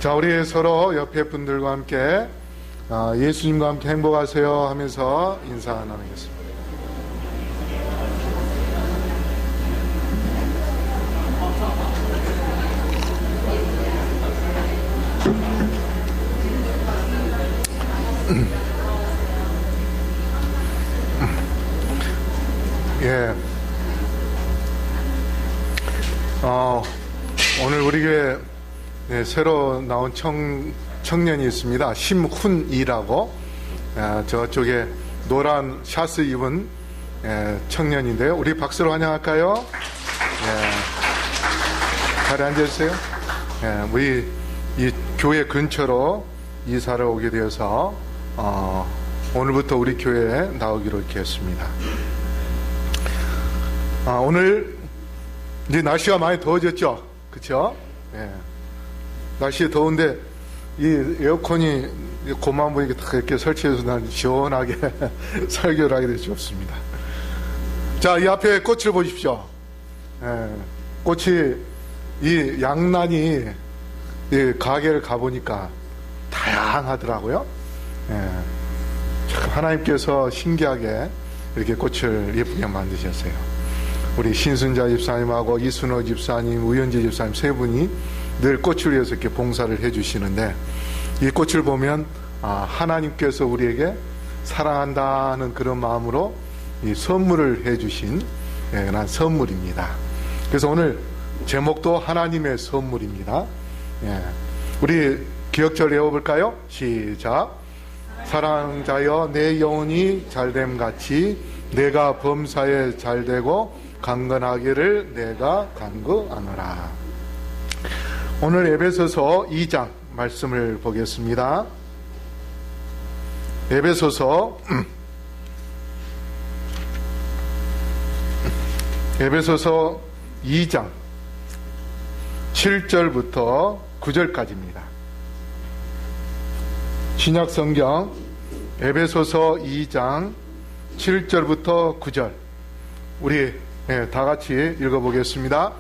자, 우리 서로 옆에 분들과 함께 예수님과 함께 행복하세요 하면서 인사 나누겠습니다. 예. 오늘 우리 교회 새로 나온 청년이 있습니다. 심훈이라고 저쪽에 노란 샤스 입은 청년인데요. 우리 박수로 환영할까요? 자리에 앉아주세요. 우리 이 교회 근처로 이사를 오게 되어서 오늘부터 우리 교회에 나오기로 이렇게 했습니다. 오늘 이제 날씨가 많이 더워졌죠? 그쵸? 날씨 더운데 이 에어컨이 고만 보니까 딱 이렇게 설치해서 난 시원하게 설교를 하게 돼서 좋습니다. 자, 이 앞에 꽃을 보십시오. 꽃이 이 양난이 이 가게를 가보니까 다양하더라고요. 참 하나님께서 신기하게 이렇게 꽃을 예쁘게 만드셨어요. 우리 신순자 집사님하고 이순호 집사님, 우현지 집사님 세 분이 늘 꽃을 위해서 이렇게 봉사를 해주시는데, 이 꽃을 보면 하나님께서 우리에게 사랑한다는 그런 마음으로 이 선물을 해주신 그런 선물입니다. 그래서 오늘 제목도 하나님의 선물입니다. 우리 기억절 외워볼까요? 시작. 사랑자여 내 영혼이 잘됨 같이 내가 범사에 잘되고 강건하기를 내가 간구하노라. 오늘 에베소서 2장 말씀을 보겠습니다. 에베소서 2장 7절부터 9절까지입니다. 신약성경 에베소서 2장 7절부터 9절 우리 다 같이 읽어보겠습니다.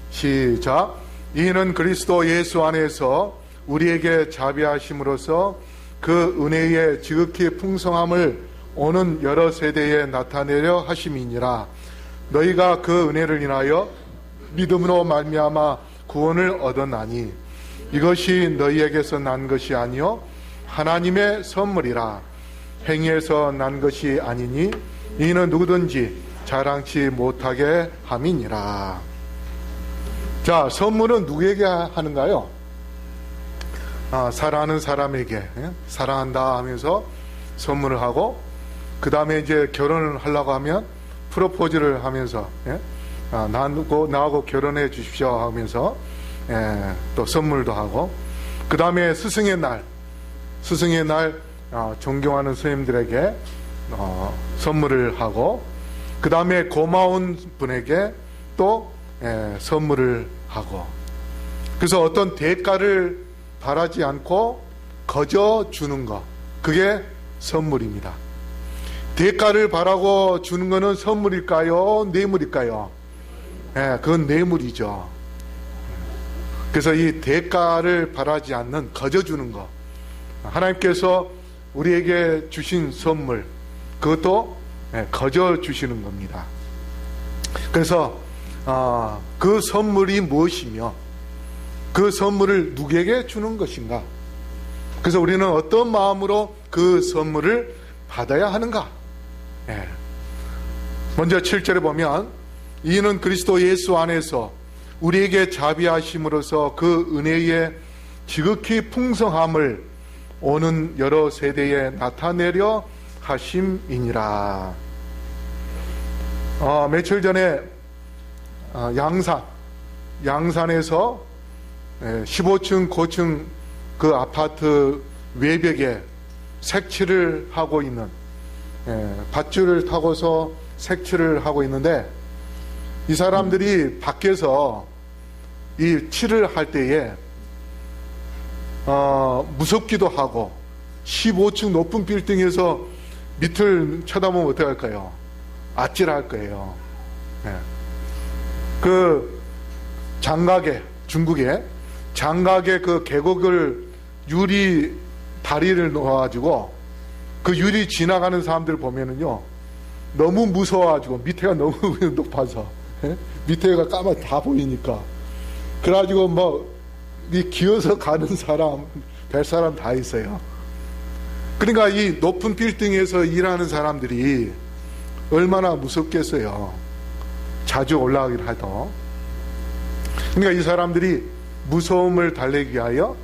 시작. 이는 그리스도 예수 안에서 우리에게 자비하심으로써 그 은혜의 지극히 풍성함을 오는 여러 세대에 나타내려 하심이니라. 너희가 그 은혜를 인하여 믿음으로 말미암아 구원을 얻었나니 이것이 너희에게서 난 것이 아니요 하나님의 선물이라. 행위에서 난 것이 아니니 이는 누구든지 자랑치 못하게 함이니라. 자, 선물은 누구에게 하는가요? 사랑하는 사람에게 사랑한다 하면서 선물을 하고, 그 다음에 이제 결혼을 하려고 하면 프로포즈를 하면서 나하고 결혼해 주십시오 하면서 또 선물도 하고, 그 다음에 스승의 날 존경하는 스님들에게 선물을 하고, 그 다음에 고마운 분에게 또 선물을 하고, 그래서 어떤 대가를 바라지 않고 거저 주는 것, 그게 선물입니다. 대가를 바라고 주는 것은 선물일까요? 뇌물일까요? 그건 뇌물이죠. 그래서 이 대가를 바라지 않는 거저 주는 것, 하나님께서 우리에게 주신 선물, 그것도 거저 주시는 겁니다. 그래서 그 선물이 무엇이며 그 선물을 누구에게 주는 것인가? 그래서 우리는 어떤 마음으로 그 선물을 받아야 하는가? 먼저 7절에 보면 이는 그리스도 예수 안에서 우리에게 자비하심으로써 그 은혜의 지극히 풍성함을 오는 여러 세대에 나타내려 하심이니라. 며칠 전에 양산에서 15층 고층 그 아파트 외벽에 색칠을 하고 있는, 밧줄을 타고서 색칠을 하고 있는데, 이 사람들이 밖에서 이 칠을 할 때에 무섭기도 하고, 15층 높은 빌딩에서 밑을 쳐다보면 어떻게 할까요? 아찔할 거예요. 그 장가게, 중국에 장각에 그 계곡을 유리 다리를 놓아가지고 그 유리 지나가는 사람들 보면은요, 너무 무서워가지고 밑에가 너무 높아서 밑에가 까맣게 다 보이니까 그래가지고 뭐 이 기어서 가는 사람, 뱃사람 다 있어요. 그러니까 이 높은 빌딩에서 일하는 사람들이 얼마나 무섭겠어요. 자주 올라가긴 하도. 그러니까 이 사람들이 무서움을 달래기 위하여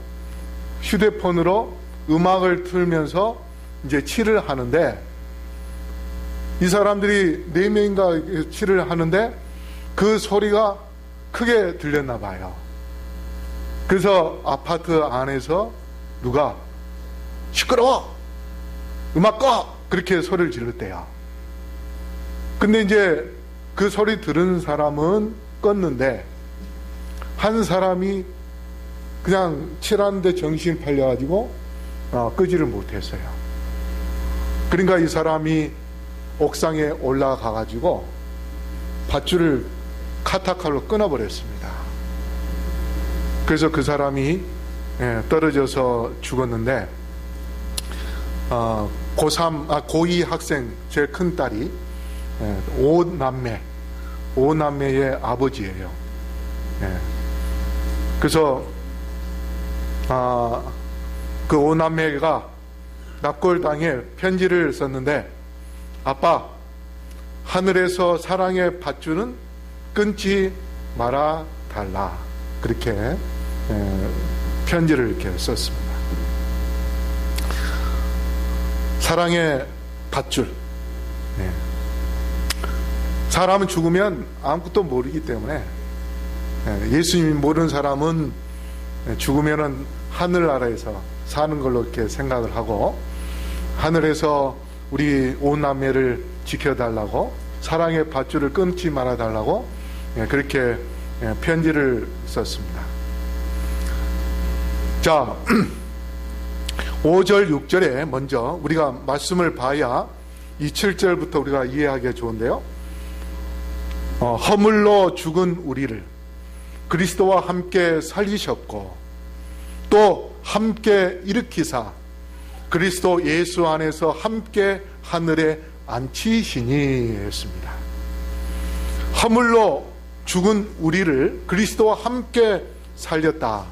휴대폰으로 음악을 틀면서 이제 치를 하는데, 이 사람들이 4명인가 치를 하는데 그 소리가 크게 들렸나 봐요. 그래서 아파트 안에서 누가 시끄러워! 음악 꺼! 그렇게 소리를 지르대요. 근데 이제 그 소리 들은 사람은 껐는데 한 사람이 그냥 칠하는데 정신 팔려가지고 끄지를 못했어요. 그러니까 이 사람이 옥상에 올라가가지고 밧줄을 카타칼로 끊어버렸습니다. 그래서 그 사람이 떨어져서 죽었는데, 고2 학생 제일 큰 딸이 5남매의 아버지예요. 그래서 그 5남매가 납골당에 편지를 썼는데, 아빠, 하늘에서 사랑의 밧줄은 끊지 말아 달라. 그렇게 편지를 이렇게 썼습니다. 사랑의 밧줄. 사람은 죽으면 아무것도 모르기 때문에, 예수님이 모르는 사람은 죽으면은 하늘나라에서 사는 걸로 이렇게 생각을 하고, 하늘에서 우리 오남매를 지켜달라고, 사랑의 밧줄을 끊지 말아달라고 그렇게 편지를 썼습니다. 자, 5절 6절에 먼저 우리가 말씀을 봐야 이 7절부터 우리가 이해하기가 좋은데요. 허물로 죽은 우리를 그리스도와 함께 살리셨고 또 함께 일으키사 그리스도 예수 안에서 함께 하늘에 앉히시니 했습니다. 허물로 죽은 우리를 그리스도와 함께 살렸다.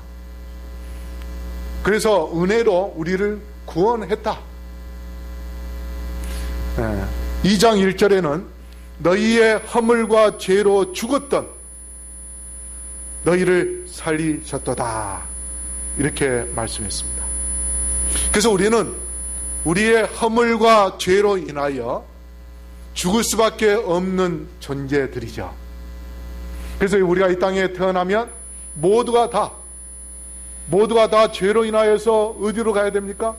그래서 은혜로 우리를 구원했다. 2장 1절에는 너희의 허물과 죄로 죽었던 너희를 살리셨도다. 이렇게 말씀했습니다. 그래서 우리는 우리의 허물과 죄로 인하여 죽을 수밖에 없는 존재들이죠. 그래서 우리가 이 땅에 태어나면 모두가 다 죄로 인하여서 어디로 가야 됩니까?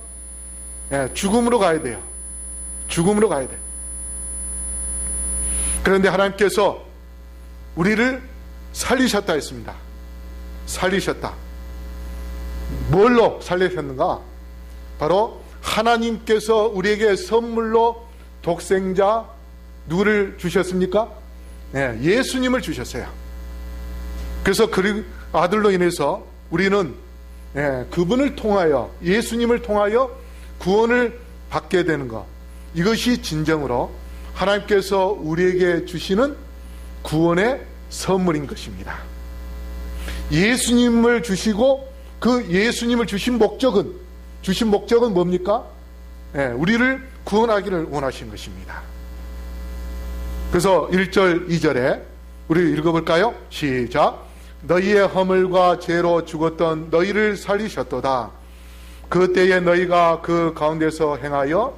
죽음으로 가야 돼요. 죽음으로 가야 돼요. 그런데 하나님께서 우리를 살리셨다 했습니다. 살리셨다. 뭘로 살리셨는가? 바로 하나님께서 우리에게 선물로 독생자 누구를 주셨습니까? 예수님을 주셨어요. 그래서 그 아들로 인해서 우리는 그분을 통하여, 예수님을 통하여 구원을 받게 되는 것, 이것이 진정으로 하나님께서 우리에게 주시는 구원의 선물인 것입니다. 예수님을 주시고 그 예수님을 주신 목적은 뭡니까? 우리를 구원하기를 원하신 것입니다. 그래서 1절 2절에 우리 읽어볼까요? 시작. 너희의 허물과 죄로 죽었던 너희를 살리셨도다. 그때에 너희가 그 가운데서 행하여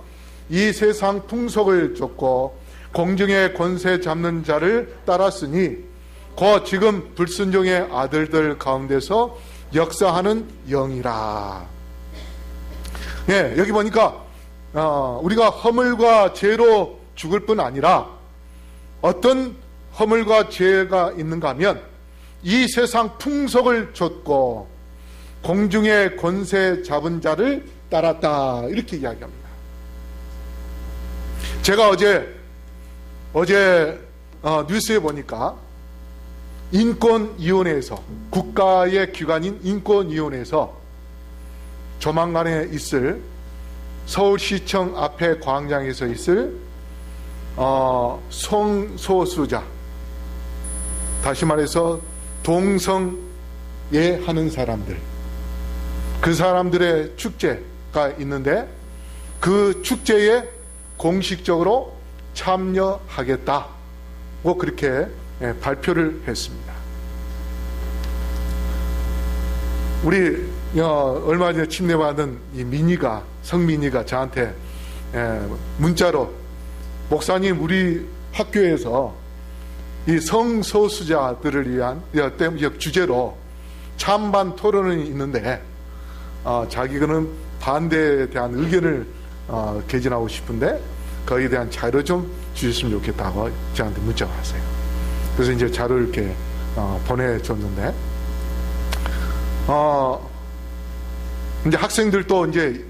이 세상 풍속을 쫓고 공중의 권세 잡는 자를 따랐으니 곧 지금 불순종의 아들들 가운데서 역사하는 영이라. 여기 보니까 우리가 허물과 죄로 죽을 뿐 아니라 어떤 허물과 죄가 있는가 하면 이 세상 풍속을 쫓고 공중의 권세 잡은 자를 따랐다. 이렇게 이야기합니다. 제가 어제 뉴스에 보니까 인권위원회에서, 국가의 기관인 인권위원회에서 조만간에 있을 서울시청 앞에 광장에서 있을 성소수자, 다시 말해서 동성애 하는 사람들, 그 사람들의 축제가 있는데 그 축제에 공식적으로 참여하겠다고 그렇게 발표를 했습니다. 우리 얼마 전에 침례받은 이 민희가, 성민희가 저한테 문자로, 목사님, 우리 학교에서 이 성소수자들을 위한 주제로 찬반 토론이 있는데 자기는 반대에 대한 의견을 개진하고 싶은데 거기에 대한 자료 좀 주셨으면 좋겠다고 저한테 문자가 왔어요. 그래서 이제 자료를 이렇게 보내줬는데 이제 학생들도 이제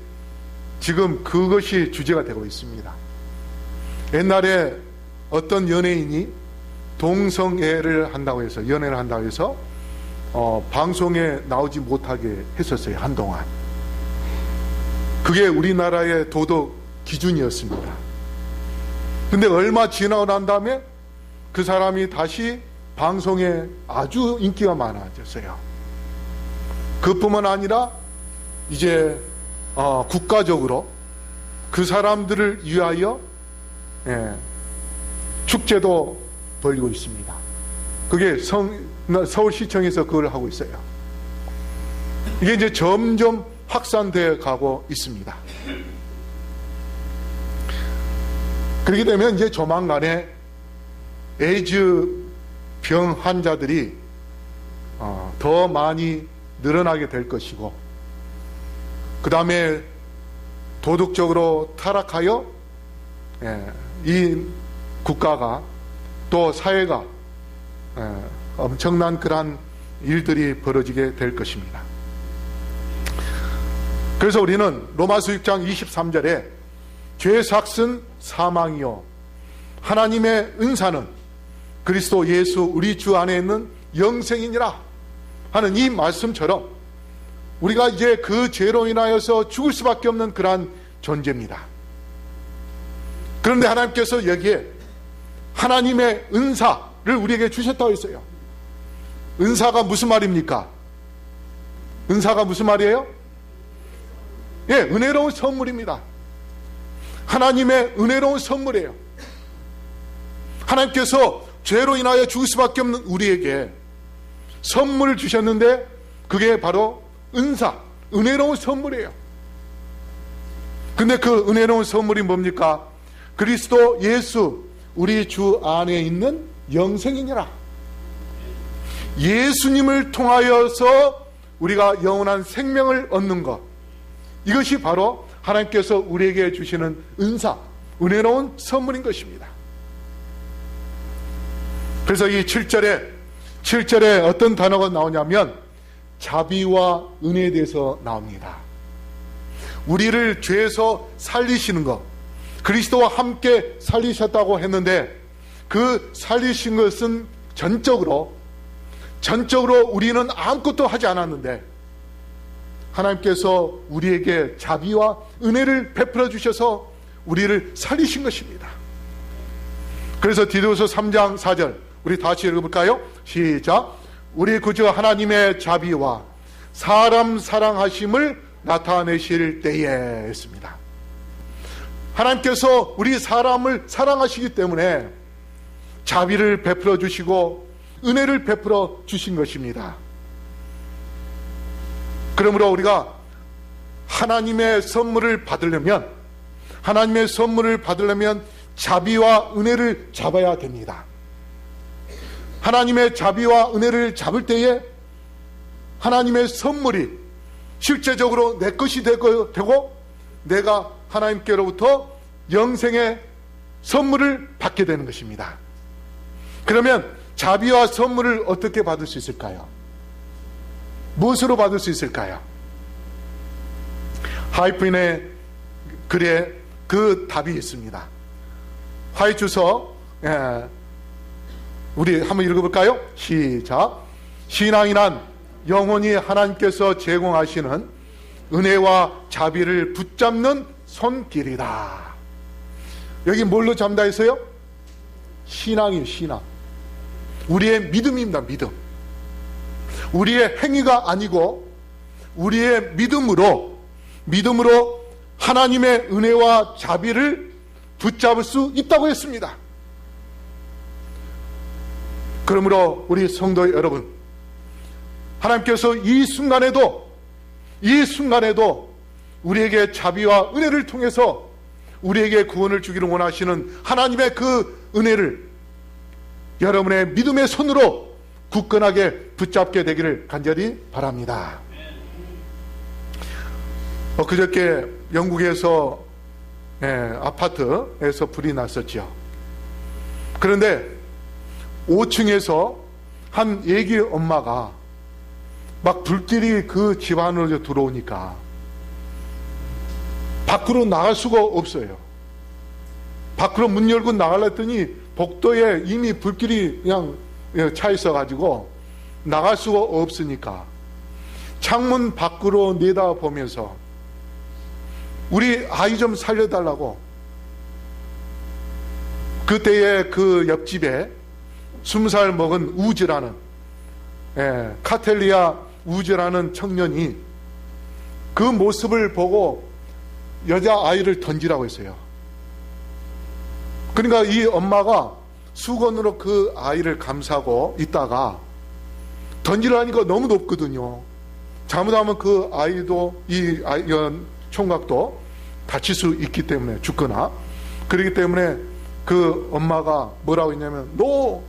지금 그것이 주제가 되고 있습니다. 옛날에 어떤 연예인이 동성애를 한다고 해서, 연애를 한다고 해서 방송에 나오지 못하게 했었어요, 한동안. 그게 우리나라의 도덕 기준이었습니다. 근데 얼마 지나고 난 다음에 그 사람이 다시 방송에 아주 인기가 많아졌어요. 그뿐만 아니라 이제 국가적으로 그 사람들을 위하여 축제도 벌이고 있습니다. 그게 서울시청에서 그걸 하고 있어요. 이게 이제 점점 확산되어 가고 있습니다. 그렇게 되면 이제 조만간에 에이즈 병 환자들이 더 많이 늘어나게 될 것이고, 그 다음에 도덕적으로 타락하여 이 국가가 또 사회가 엄청난 그러한 일들이 벌어지게 될 것입니다. 그래서 우리는 로마서 6장 23절에 죄 삭은 사망이요 하나님의 은사는 그리스도 예수 우리 주 안에 있는 영생이니라 하는 이 말씀처럼 우리가 이제 그 죄로 인하여서 죽을 수밖에 없는 그러한 존재입니다. 그런데 하나님께서 여기에 하나님의 은사를 우리에게 주셨다고 했어요. 은사가 무슨 말입니까? 은사가 무슨 말이에요? 예, 은혜로운 선물입니다. 하나님의 은혜로운 선물이에요. 하나님께서 죄로 인하여 죽을 수밖에 없는 우리에게 선물을 주셨는데 그게 바로 은사, 은혜로운 선물이에요. 근데 그 은혜로운 선물이 뭡니까? 그리스도 예수 우리 주 안에 있는 영생이니라. 예수님을 통하여서 우리가 영원한 생명을 얻는 것, 이것이 바로 하나님께서 우리에게 주시는 은사, 은혜로운 선물인 것입니다. 그래서 이 7절에 어떤 단어가 나오냐면 자비와 은혜에 대해서 나옵니다. 우리를 죄에서 살리시는 것, 그리스도와 함께 살리셨다고 했는데 그 살리신 것은 전적으로 우리는 아무것도 하지 않았는데 하나님께서 우리에게 자비와 은혜를 베풀어 주셔서 우리를 살리신 것입니다. 그래서 디도서 3장 4절 우리 다시 읽어볼까요? 시작. 우리 구주 하나님의 자비와 사람 사랑하심을 나타내실 때에 했습니다. 하나님께서 우리 사람을 사랑하시기 때문에 자비를 베풀어 주시고 은혜를 베풀어 주신 것입니다. 그러므로 우리가 하나님의 선물을 받으려면 자비와 은혜를 잡아야 됩니다. 하나님의 자비와 은혜를 잡을 때에 하나님의 선물이 실제적으로 내 것이 되고 내가 하나님께로부터 영생의 선물을 받게 되는 것입니다. 그러면 자비와 선물을 어떻게 받을 수 있을까요? 무엇으로 받을 수 있을까요? 하이프인의 글에 그 답이 있습니다. 하이주서 우리 한번 읽어볼까요? 시작. 신앙이 난 영원히 하나님께서 제공하시는 은혜와 자비를 붙잡는 손길이다. 여기 뭘로 잡는다 했어요? 신앙이에요. 신앙. 우리의 믿음입니다. 믿음. 우리의 행위가 아니고 우리의 믿음으로 하나님의 은혜와 자비를 붙잡을 수 있다고 했습니다. 그러므로 우리 성도 여러분, 하나님께서 이 순간에도 우리에게 자비와 은혜를 통해서 우리에게 구원을 주기를 원하시는 하나님의 그 은혜를 여러분의 믿음의 손으로 굳건하게 붙잡게 되기를 간절히 바랍니다. 그저께 영국에서 아파트에서 불이 났었죠. 그런데 5층에서 한 애기 엄마가 막 불길이 그 집 안으로 들어오니까 밖으로 나갈 수가 없어요. 밖으로 문 열고 나가려 했더니 복도에 이미 불길이 그냥 차 있어가지고 나갈 수가 없으니까 창문 밖으로 내다보면서 우리 아이 좀 살려달라고 그때의 그 옆집에 20살 먹은 우즈라는 카텔리아 우즈라는 청년이 그 모습을 보고 여자아이를 던지라고 했어요. 그러니까 이 엄마가 수건으로 그 아이를 감싸고 있다가 던지라니까 너무 높거든요. 잘못하면 그 아이도 이 총각도 다칠 수 있기 때문에 죽거나 그렇기 때문에 그 엄마가 뭐라고 했냐면 너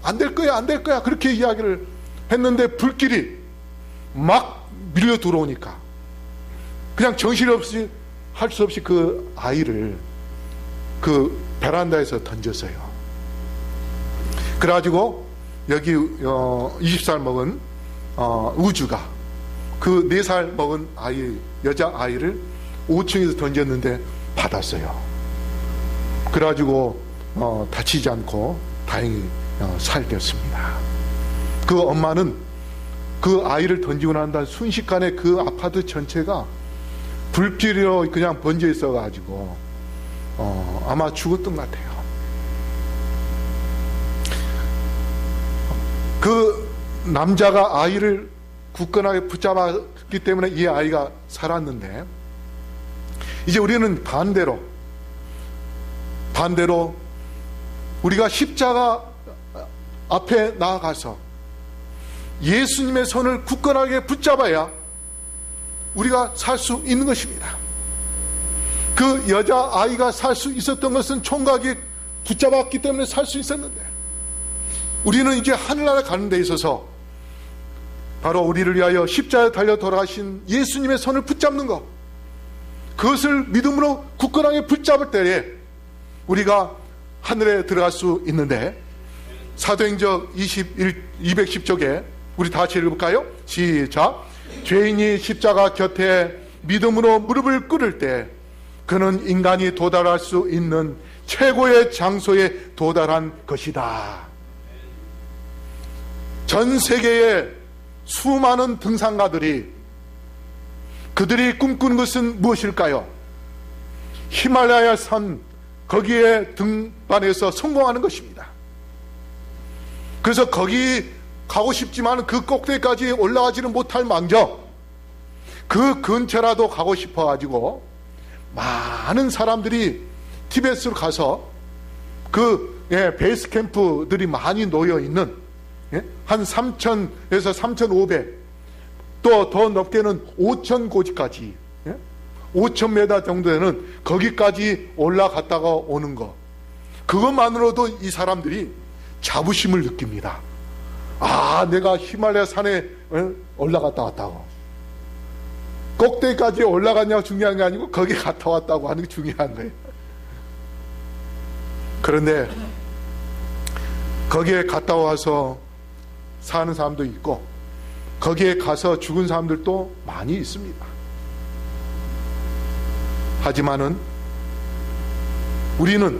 안 될 거야 그렇게 이야기를 했는데 불길이 막 밀려 들어오니까 그냥 정신없이 할 수 없이 그 아이를 그 베란다에서 던졌어요. 그래가지고 여기 20살 먹은 우주가 그 4살 먹은 아이 여자아이를 5층에서 던졌는데 받았어요. 그래가지고 다치지 않고 다행히 살렸습니다. 그 엄마는 그 아이를 던지고 난 다음 순식간에 그 아파트 전체가 불길로 그냥 번져 있어가지고 아마 죽었던 것 같아요. 그 남자가 아이를 굳건하게 붙잡았기 때문에 이 아이가 살았는데 이제 우리는 반대로 우리가 십자가 앞에 나아가서 예수님의 손을 굳건하게 붙잡아야 우리가 살 수 있는 것입니다. 그 여자아이가 살 수 있었던 것은 총각이 붙잡았기 때문에 살 수 있었는데 우리는 이제 하늘나라 가는 데 있어서 바로 우리를 위하여 십자가에 달려 돌아가신 예수님의 손을 붙잡는 것, 그것을 믿음으로 굳건하게 붙잡을 때에 우리가 하늘에 들어갈 수 있는데 사도행전 210쪽에 우리 다 같이 읽어볼까요? 시작. 죄인이 십자가 곁에 믿음으로 무릎을 꿇을 때 그는 인간이 도달할 수 있는 최고의 장소에 도달한 것이다. 전 세계의 수많은 등산가들이 그들이 꿈꾸는 것은 무엇일까요? 히말라야 산 거기에 등반해서 성공하는 것입니다. 그래서 거기 가고 싶지만 그 꼭대기까지 올라가지는 못할 망정 그 근처라도 가고 싶어가지고 많은 사람들이 티베트로 가서 그 베이스 캠프들이 많이 놓여있는 한 3,000에서 3,500 또 더 높게는 5,000고지까지 5,000m 정도 되는 거기까지 올라갔다가 오는 것, 그것만으로도 이 사람들이 자부심을 느낍니다. 아, 내가 히말라야 산에 올라갔다 왔다고. 꼭대기까지 올라갔냐고 중요한 게 아니고 거기 갔다 왔다고 하는 게 중요한 거예요. 그런데 거기에 갔다 와서 사는 사람도 있고 거기에 가서 죽은 사람들도 많이 있습니다. 하지만은 우리는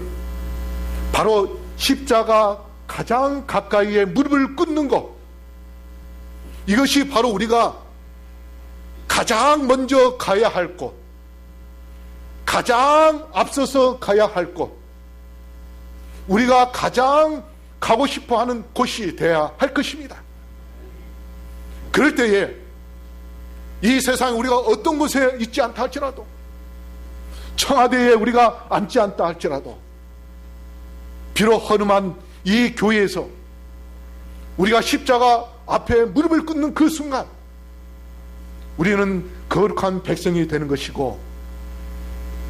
바로 십자가 가장 가까이에 무릎을 꿇는 것, 이것이 바로 우리가 가장 먼저 가야 할 곳, 가장 앞서서 가야 할 곳, 우리가 가장 가고 싶어하는 곳이 되어야 할 것입니다. 그럴 때에 이 세상에 우리가 어떤 곳에 있지 않다 할지라도, 청와대에 우리가 앉지 않다 할지라도, 비록 허름한 이 교회에서 우리가 십자가 앞에 무릎을 꿇는 그 순간 우리는 거룩한 백성이 되는 것이고,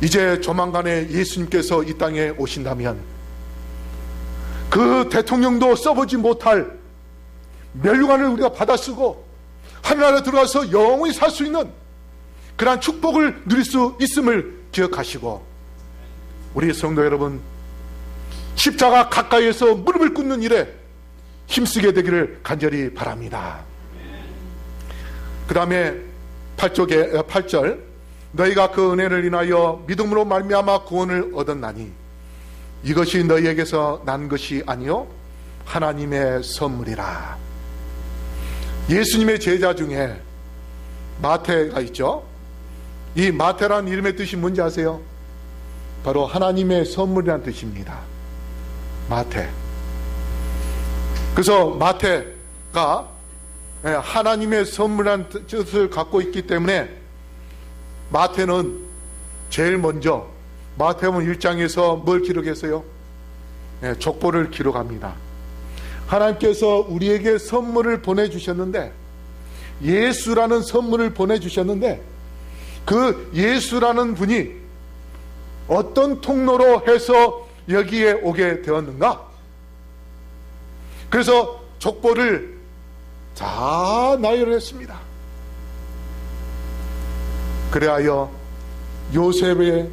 이제 조만간에 예수님께서 이 땅에 오신다면 그 대통령도 써보지 못할 면류관을 우리가 받아쓰고 하늘나라에 들어가서 영원히 살 수 있는 그러한 축복을 누릴 수 있음을 기억하시고, 우리 성도 여러분, 십자가 가까이에서 무릎을 꿇는 일에 힘쓰게 되기를 간절히 바랍니다. 그 다음에 8절, 너희가 그 은혜를 인하여 믿음으로 말미암아 구원을 얻었나니 이것이 너희에게서 난 것이 아니요 하나님의 선물이라. 예수님의 제자 중에 마태가 있죠. 이 마태라는 이름의 뜻이 뭔지 아세요? 바로 하나님의 선물이라는 뜻입니다. 마태. 그래서 마태가 하나님의 선물이라는 뜻을 갖고 있기 때문에 마태는 제일 먼저 마태복음 1장에서 뭘 기록했어요? 족보를 기록합니다. 하나님께서 우리에게 선물을 보내주셨는데, 예수라는 선물을 보내주셨는데, 그 예수라는 분이 어떤 통로로 해서 여기에 오게 되었는가? 그래서 족보를 다 나열했습니다. 그래하여 요셉의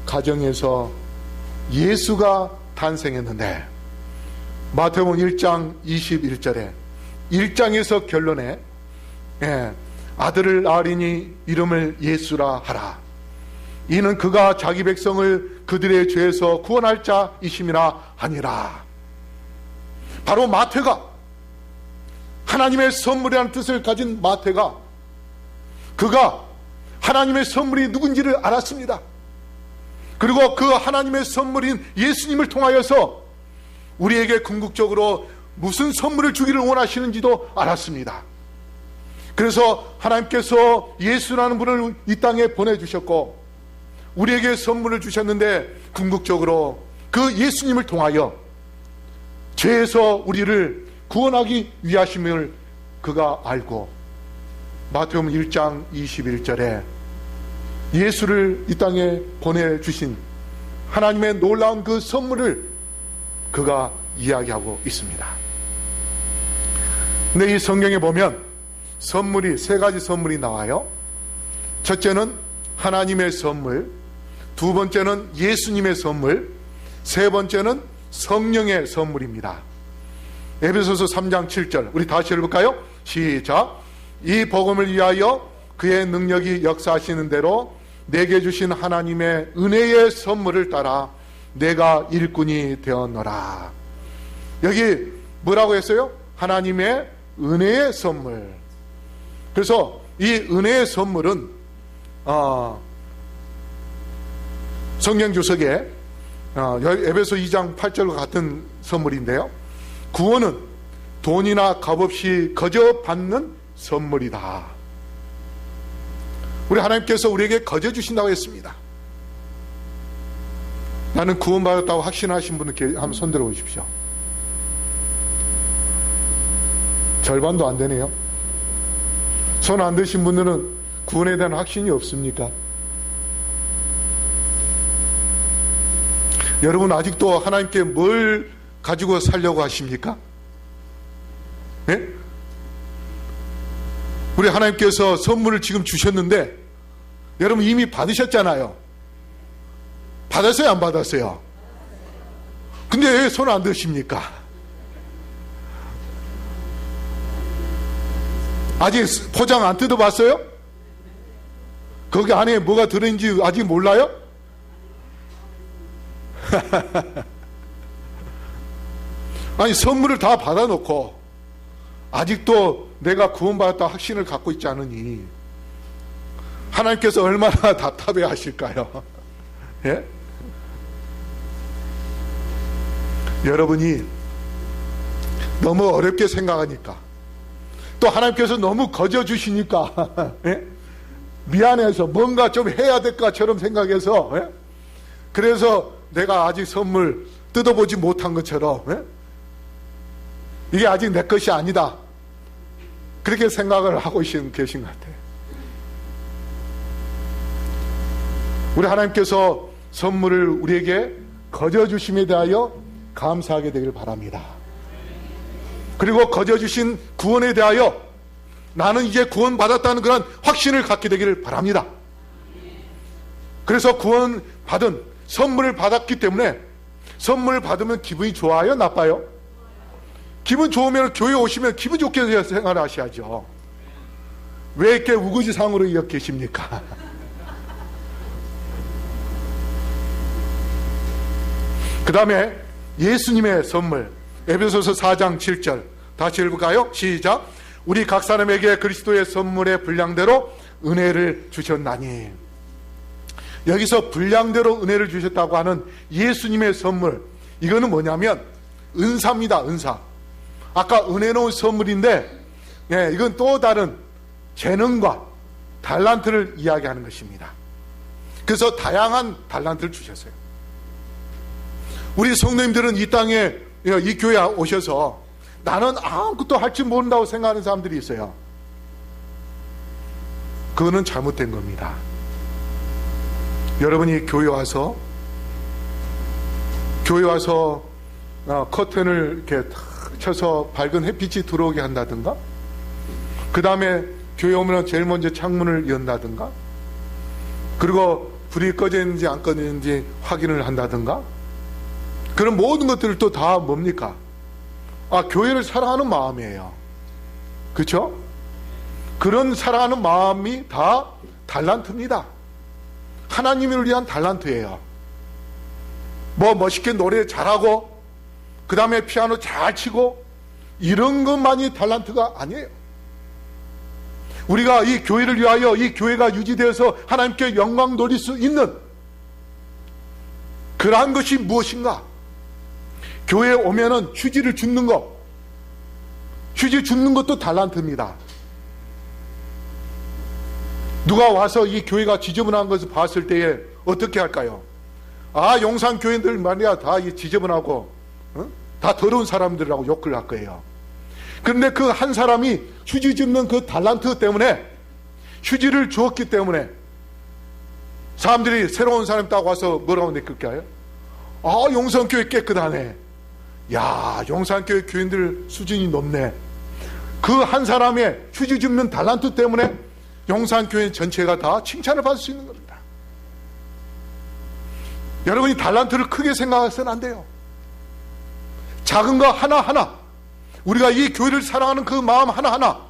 가정에서 예수가 탄생했는데, 마태복음 1장 21절에 1장에서 결론에 아들을 낳으리니 이름을 예수라 하라. 이는 그가 자기 백성을 그들의 죄에서 구원할 자이심이라 하니라. 바로 마태가, 하나님의 선물이라는 뜻을 가진 마태가, 그가 하나님의 선물이 누군지를 알았습니다. 그리고 그 하나님의 선물인 예수님을 통하여서 우리에게 궁극적으로 무슨 선물을 주기를 원하시는지도 알았습니다. 그래서 하나님께서 예수라는 분을 이 땅에 보내주셨고 우리에게 선물을 주셨는데, 궁극적으로 그 예수님을 통하여 죄에서 우리를 구원하기 위하심을 그가 알고 마태복음 1장 21절에 예수를 이 땅에 보내주신 하나님의 놀라운 그 선물을 그가 이야기하고 있습니다. 근데 이 성경에 보면 선물이, 세 가지 선물이 나와요. 첫째는 하나님의 선물, 두 번째는 예수님의 선물, 세 번째는 성령의 선물입니다. 에베소서 3장 7절, 우리 다시 읽을까요? 시작. 이 복음을 위하여 그의 능력이 역사하시는 대로 내게 주신 하나님의 은혜의 선물을 따라 내가 일꾼이 되었노라. 여기 뭐라고 했어요? 하나님의 은혜의 선물. 그래서 이 은혜의 선물은 성경 주석에 에베소 2장 8절과 같은 선물인데요, 구원은 돈이나 값없이 거저 받는 선물이다. 우리 하나님께서 우리에게 거저 주신다고 했습니다. 나는 구원받았다고 확신하신 분은 한번 손들어 보십시오. 절반도 안 되네요. 손 안 드신 분들은 구원에 대한 확신이 없습니까? 여러분 아직도 하나님께 뭘 가지고 살려고 하십니까? 네? 우리 하나님께서 선물을 지금 주셨는데 여러분 이미 받으셨잖아요. 받았어요, 안 받았어요? 근데 왜 손 안 드십니까? 아직 포장 안 뜯어봤어요? 거기 안에 뭐가 들어있는지 아직 몰라요? 아니, 선물을 다 받아놓고 아직도 내가 구원받았다 확신을 갖고 있지 않으니 하나님께서 얼마나 답답해 하실까요? 예? 여러분이 너무 어렵게 생각하니까, 또 하나님께서 너무 거저주시니까 예? 미안해서 뭔가 좀 해야 될 것처럼 생각해서 예? 그래서 내가 아직 선물 뜯어보지 못한 것처럼 예? 이게 아직 내 것이 아니다, 그렇게 생각을 하고 계신 것 같아요. 우리 하나님께서 선물을 우리에게 거저주심에 대하여 감사하게 되길 바랍니다. 그리고 거저주신 구원에 대하여 나는 이제 구원받았다는 그런 확신을 갖게 되기를 바랍니다. 그래서 구원받은 선물을 받았기 때문에, 선물을 받으면 기분이 좋아요, 나빠요? 기분 좋으면 교회 오시면 기분 좋게 생활하셔야죠. 왜 이렇게 우거지상으로 이어 계십니까? 그 다음에 예수님의 선물, 에베소서 4장 7절 다시 읽을까요? 시작. 우리 각 사람에게 그리스도의 선물의 분량대로 은혜를 주셨나니. 여기서 분량대로 은혜를 주셨다고 하는 예수님의 선물, 이거는 뭐냐면 은사입니다. 은사. 아까 은혜로운 선물인데, 예, 이건 또 다른 재능과 달란트를 이야기하는 것입니다. 그래서 다양한 달란트를 주셨어요. 우리 성도님들은 이 땅에, 이 교회에 오셔서 나는 아무것도 할 줄 모른다고 생각하는 사람들이 있어요. 그거는 잘못된 겁니다. 여러분이 교회 와서 커튼을 이렇게 탁 쳐서 밝은 햇빛이 들어오게 한다든가, 그 다음에 교회 오면 제일 먼저 창문을 연다든가, 그리고 불이 꺼져 있는지 안 꺼져 있는지 확인을 한다든가, 그런 모든 것들을 또 다 뭡니까? 교회를 사랑하는 마음이에요. 그렇죠? 그런 사랑하는 마음이 다 달란트입니다. 하나님을 위한 달란트예요. 뭐 멋있게 노래 잘하고 그 다음에 피아노 잘 치고 이런 것만이 달란트가 아니에요. 우리가 이 교회를 위하여 이 교회가 유지되어서 하나님께 영광 돌릴 수 있는 그러한 것이 무엇인가? 교회에 오면은 휴지를 줍는 것, 휴지 줍는 것도 달란트입니다. 누가 와서 이 교회가 지저분한 것을 봤을 때에 어떻게 할까요? 용산 교인들 말이야 다 지저분하고 다 더러운 사람들이라고 욕을 할 거예요. 그런데 그 한 사람이 휴지 줍는 그 달란트 때문에, 휴지를 주었기 때문에 사람들이 새로운 사람 딱 와서 뭐라고 느낄까요? 용산교회 깨끗하네. 야, 용산교회 교인들 수준이 높네. 그 한 사람의 휴지 줍는 달란트 때문에 용산교회 전체가 다 칭찬을 받을 수 있는 겁니다. 여러분이 달란트를 크게 생각해서는 안 돼요. 작은 거 하나하나, 우리가 이 교회를 사랑하는 그 마음 하나하나,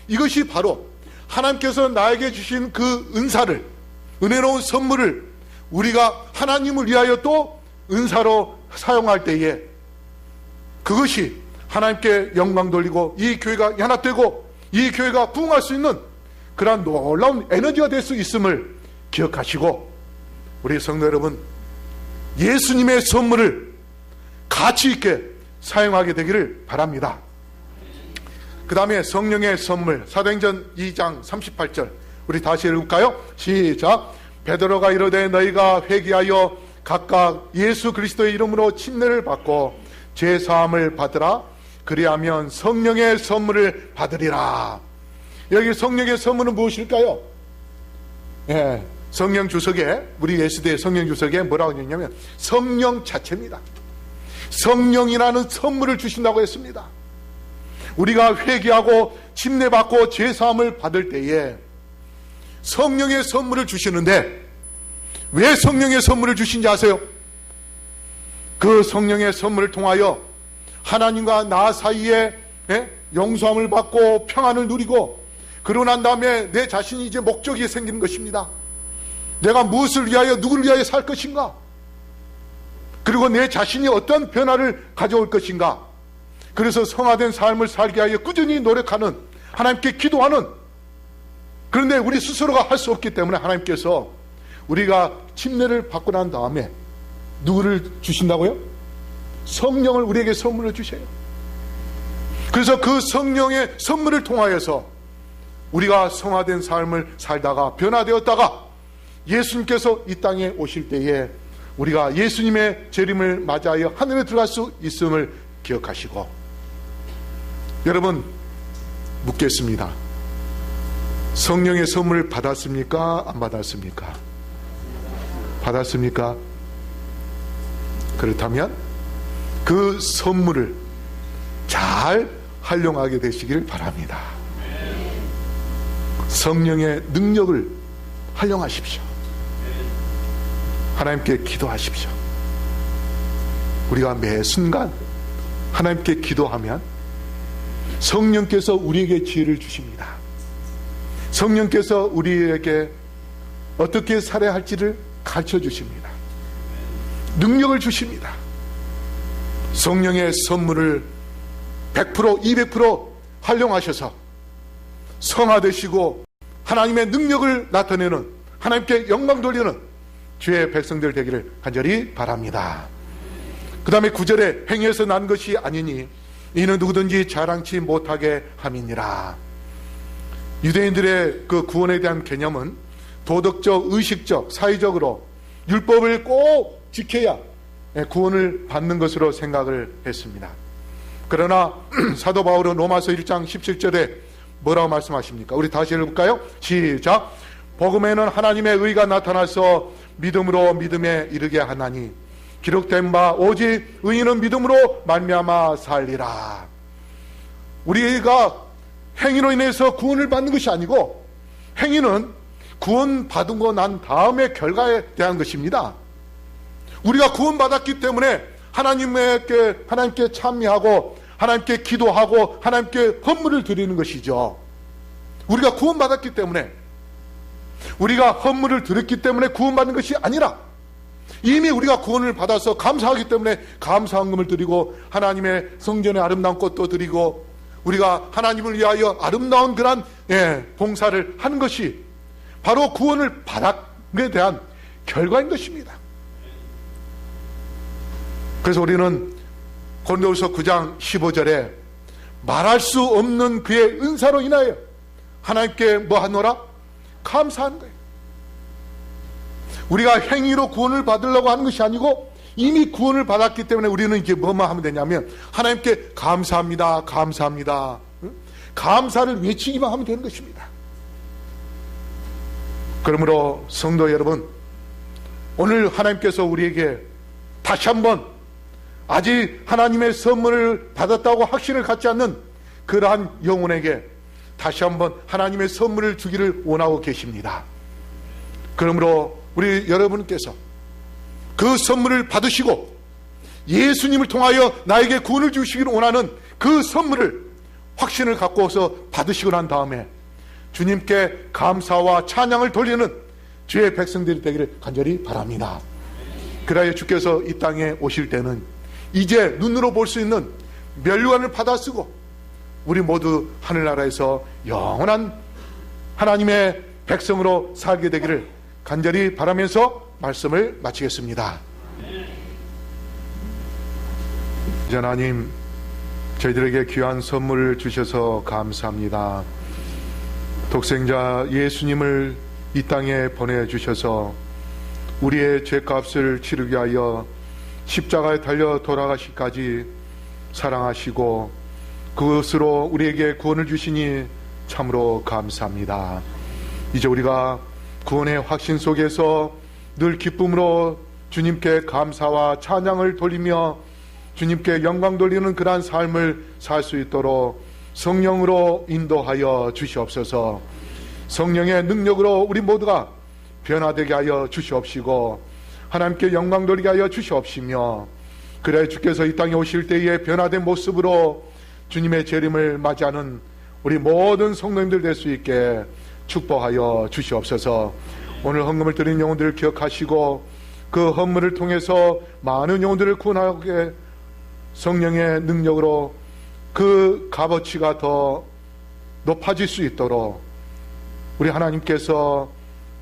이것이 바로 하나님께서 나에게 주신 그 은사를, 은혜로운 선물을 우리가 하나님을 위하여 또 은사로 사용할 때에 그것이 하나님께 영광 돌리고 이 교회가 연합되고 이 교회가 부흥할 수 있는 그러한 놀라운 에너지가 될 수 있음을 기억하시고, 우리 성도 여러분, 예수님의 선물을 가치 있게 사용하게 되기를 바랍니다. 그 다음에 성령의 선물, 사도행전 2장 38절 우리 다시 읽을까요? 시작. 베드로가 이르되 너희가 회개하여 각각 예수 그리스도의 이름으로 침례를 받고 죄사함을 받으라. 그리하면 성령의 선물을 받으리라. 여기 성령의 선물은 무엇일까요? 성령 주석에, 우리 예수대의 성령 주석에 뭐라고 했냐면 성령 자체입니다. 성령이라는 선물을 주신다고 했습니다. 우리가 회개하고 침례받고 죄사함을 받을 때에 성령의 선물을 주시는데, 왜 성령의 선물을 주신지 아세요? 그 성령의 선물을 통하여 하나님과 나 사이에 용서함을 받고 평안을 누리고, 그러고 난 다음에 내 자신이 이제 목적이 생기는 것입니다. 내가 무엇을 위하여, 누구를 위하여 살 것인가? 그리고 내 자신이 어떤 변화를 가져올 것인가? 그래서 성화된 삶을 살게 하여 꾸준히 노력하는, 하나님께 기도하는, 그런데 우리 스스로가 할 수 없기 때문에 하나님께서 우리가 침례를 받고 난 다음에 누구를 주신다고요? 성령을 우리에게 선물로 주셔요. 그래서 그 성령의 선물을 통하여서 우리가 성화된 삶을 살다가 변화되었다가 예수님께서 이 땅에 오실 때에 우리가 예수님의 재림을 맞이하여 하늘에 들어갈 수 있음을 기억하시고, 여러분 묻겠습니다. 성령의 선물을 받았습니까? 안 받았습니까? 받았습니까? 그렇다면 그 선물을 잘 활용하게 되시길 바랍니다. 성령의 능력을 활용하십시오. 하나님께 기도하십시오. 우리가 매 순간 하나님께 기도하면 성령께서 우리에게 지혜를 주십니다. 성령께서 우리에게 어떻게 살아야 할지를 가르쳐 주십니다. 능력을 주십니다. 성령의 선물을 100%, 200% 활용하셔서 성화되시고 하나님의 능력을 나타내는, 하나님께 영광 돌리는 주의 백성들 되기를 간절히 바랍니다. 그 다음에 9절에 행위에서 난 것이 아니니 이는 누구든지 자랑치 못하게 함이니라. 유대인들의 그 구원에 대한 개념은 도덕적, 의식적, 사회적으로 율법을 꼭 지켜야 구원을 받는 것으로 생각을 했습니다. 그러나 사도 바울은 로마서 1장 17절에 뭐라고 말씀하십니까? 우리 다시 읽을까요? 시작. 복음에는 하나님의 의가 나타나서 믿음으로 믿음에 이르게 하나니 기록된 바 오직 의인은 믿음으로 말미암아 살리라. 우리가 행위로 인해서 구원을 받는 것이 아니고, 행위는 구원 받은 거 난 다음의 결과에 대한 것입니다. 우리가 구원 받았기 때문에 하나님께 참여하고 하나님께 기도하고 하나님께 헌물을 드리는 것이죠. 우리가 구원 받았기 때문에, 우리가 헌물을 드렸기 때문에 구원받는 것이 아니라 이미 우리가 구원을 받아서 감사하기 때문에 감사헌금을 드리고 하나님의 성전에 아름다운 꽃도 드리고 우리가 하나님을 위하여 아름다운 그런 봉사를 하는 것이 바로 구원을 받았에 대한 결과인 것입니다. 그래서 우리는 고린도후서 9장 15절에 말할 수 없는 그의 은사로 인하여 하나님께 뭐 하노라? 감사하는 거예요. 우리가 행위로 구원을 받으려고 하는 것이 아니고 이미 구원을 받았기 때문에 우리는 이제 뭐만 하면 되냐면 하나님께 감사합니다, 감사합니다, 감사를 외치기만 하면 되는 것입니다. 그러므로 성도 여러분, 오늘 하나님께서 우리에게 다시 한번 아직 하나님의 선물을 받았다고 확신을 갖지 않는 그러한 영혼에게 다시 한번 하나님의 선물을 주기를 원하고 계십니다. 그러므로 우리 여러분께서 그 선물을 받으시고 예수님을 통하여 나에게 구원을 주시기를 원하는 그 선물을 확신을 갖고서 받으시고 난 다음에 주님께 감사와 찬양을 돌리는 주의 백성들이 되기를 간절히 바랍니다. 그래야 주께서 이 땅에 오실 때는 이제 눈으로 볼 수 있는 면류관을 받아 쓰고 우리 모두 하늘나라에서 영원한 하나님의 백성으로 살게 되기를 간절히 바라면서 말씀을 마치겠습니다. 이제 하나님, 저희들에게 귀한 선물을 주셔서 감사합니다. 독생자 예수님을 이 땅에 보내주셔서 우리의 죄값을 치르기 위하여 십자가에 달려 돌아가시기까지 사랑하시고 그것으로 우리에게 구원을 주시니 참으로 감사합니다. 이제 우리가 구원의 확신 속에서 늘 기쁨으로 주님께 감사와 찬양을 돌리며 주님께 영광 돌리는 그러한 삶을 살 수 있도록 성령으로 인도하여 주시옵소서. 성령의 능력으로 우리 모두가 변화되게 하여 주시옵시고 하나님께 영광 돌리게 하여 주시옵시며, 그래 주께서 이 땅에 오실 때에 변화된 모습으로 주님의 재림을 맞이하는 우리 모든 성도님들 될 수 있게 축복하여 주시옵소서. 오늘 헌금을 드린 영혼들을 기억하시고 그 헌물을 통해서 많은 영혼들을 구원하게 성령의 능력으로 그 값어치가 더 높아질 수 있도록 우리 하나님께서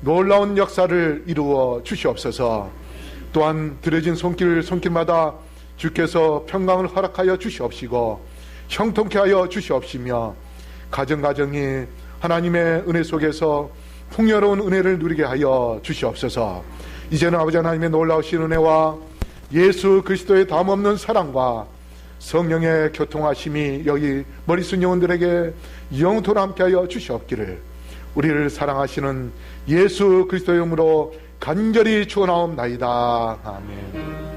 놀라운 역사를 이루어 주시옵소서. 또한 들어진 손길마다 주께서 평강을 허락하여 주시옵시고 형통케 하여 주시옵시며 가정이 하나님의 은혜 속에서 풍요로운 은혜를 누리게 하여 주시옵소서. 이제는 아버지 하나님의 놀라우신 은혜와 예수 그리스도의 담없는 사랑과 성령의 교통하심이 여기 머리쓴 영혼들에게 영토로 함께하여 주시옵기를 우리를 사랑하시는 예수 그리스도의 이름으로 간절히 축원하옵나이다. 아멘.